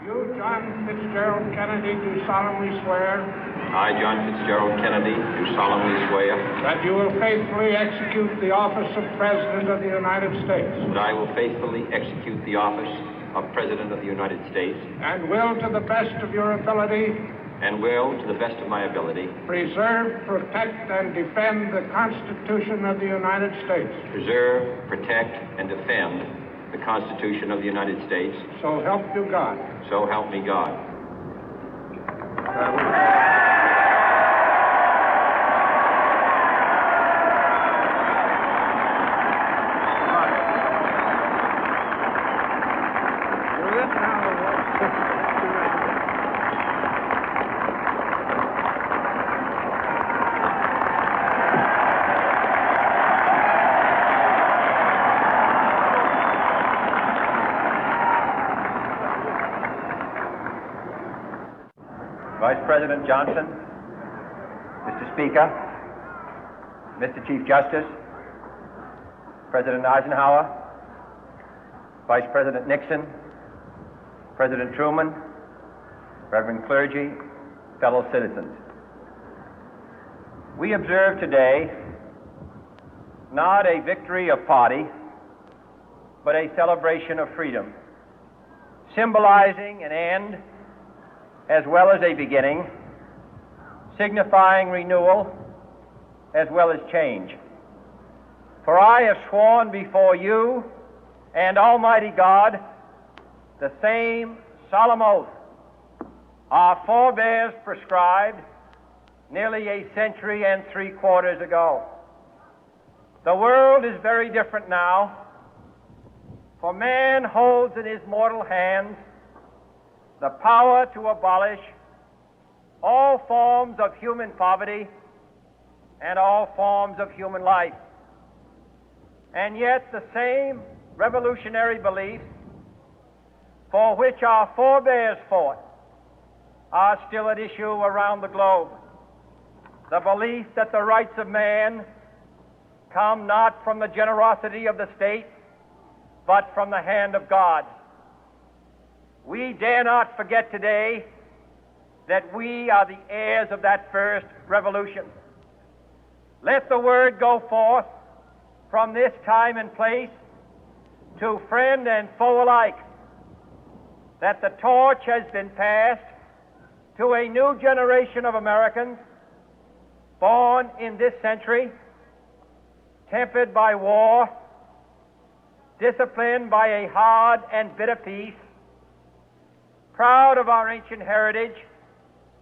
You, John Fitzgerald Kennedy, do solemnly swear I, John Fitzgerald Kennedy, do solemnly swear that you will faithfully execute the office of President of the United States that I will faithfully execute the office of President of the United States and will, to the best of your ability, and will, to the best of my ability, preserve, protect, and defend the Constitution of the United States. preserve, protect, and defend the Constitution of the United States. So help you God. So help me God. Vice President Johnson, Mr. Speaker, Mr. Chief Justice, President Eisenhower, Vice President Nixon, President Truman, Reverend clergy, fellow citizens. We observe today not a victory of party, but a celebration of freedom, symbolizing an end as well as a beginning, signifying renewal as well as change. For I have sworn before you and Almighty God the same solemn oath our forebears prescribed nearly a century and 3/4 ago. The world is very different now, for man holds in his mortal hands the power to abolish all forms of human poverty and all forms of human life. And yet the same revolutionary beliefs for which our forebears fought are still at issue around the globe. The belief that the rights of man come not from the generosity of the state, but from the hand of God. We dare not forget today that we are the heirs of that first revolution. Let the word go forth from this time and place to friend and foe alike that the torch has been passed to a new generation of Americans born in this century, tempered by war, disciplined by a hard and bitter peace, proud of our ancient heritage,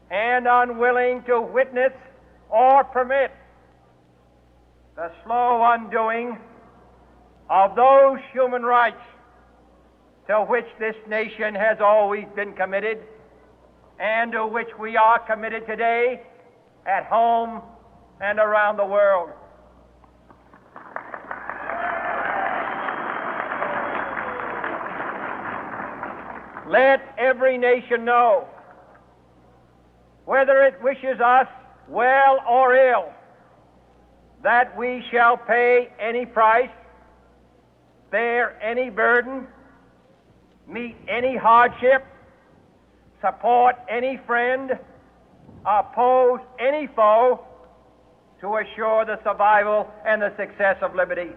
and unwilling to witness or permit the slow undoing of those human rights to which this nation has always been committed and to which we are committed today at home and around the world. Let every nation know, whether it wishes us well or ill, that we shall pay any price, bear any burden, meet any hardship, support any friend, oppose any foe to assure the survival and the success of liberty.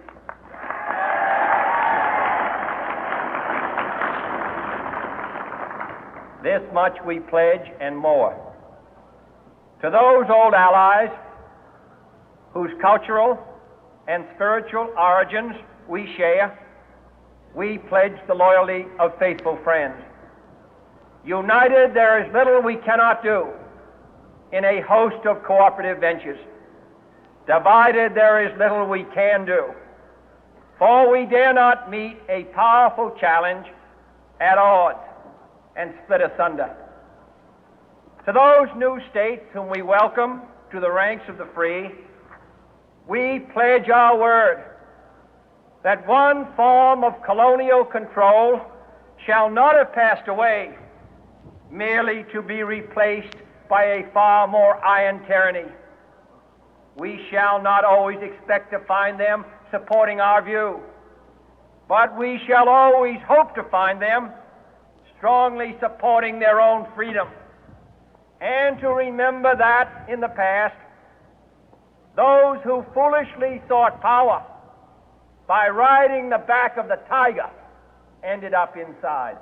This much we pledge and more. To those old allies whose cultural and spiritual origins we share, we pledge the loyalty of faithful friends. United, there is little we cannot do in a host of cooperative ventures. Divided, there is little we can do, for we dare not meet a powerful challenge at odds and split asunder. To those new states whom we welcome to the ranks of the free, we pledge our word that one form of colonial control shall not have passed away, merely to be replaced by a far more iron tyranny. We shall not always expect to find them supporting our view, but we shall always hope to find them strongly supporting their own freedom, and to remember that in the past, those who foolishly sought power by riding the back of the tiger ended up inside.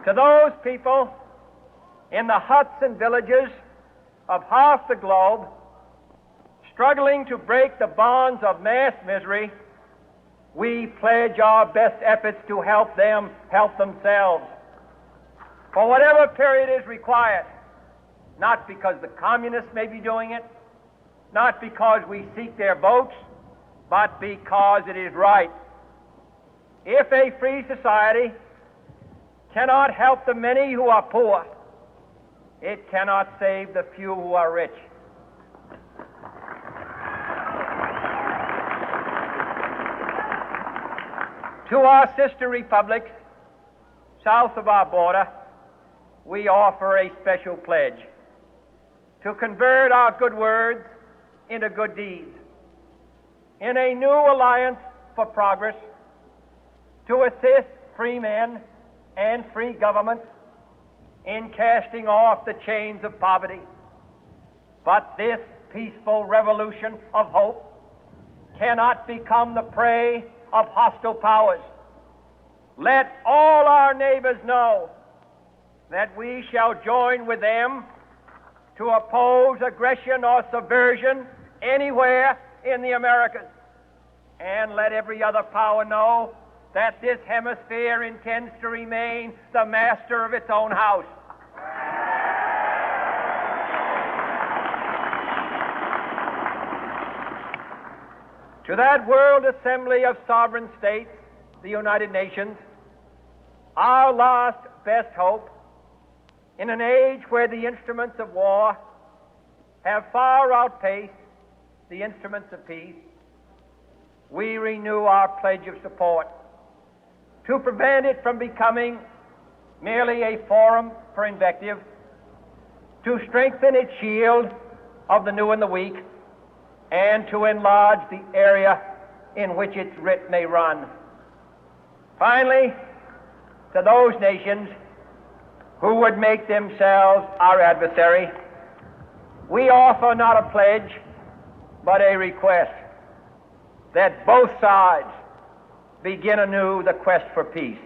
To those people in the huts and villages of half the globe struggling to break the bonds of mass misery, we pledge our best efforts to help them help themselves for whatever period is required, not because the communists may be doing it, not because we seek their votes, but because it is right. If a free society cannot help the many who are poor, it cannot save the few who are rich. To our sister republics south of our border, we offer a special pledge to convert our good words into good deeds, in a new alliance for progress, to assist free men and free governments in casting off the chains of poverty. But this peaceful revolution of hope cannot become the prey of hostile powers. Let all our neighbors know that we shall join with them to oppose aggression or subversion anywhere in the Americas. And let every other power know that this hemisphere intends to remain the master of its own house. To that World Assembly of Sovereign States, the United Nations, our last best hope, in an age where the instruments of war have far outpaced the instruments of peace, we renew our pledge of support to prevent it from becoming merely a forum for invective, to strengthen its shield of the new and the weak, and to enlarge the area in which its writ may run. Finally, to those nations who would make themselves our adversary, we offer not a pledge, but a request that both sides begin anew the quest for peace.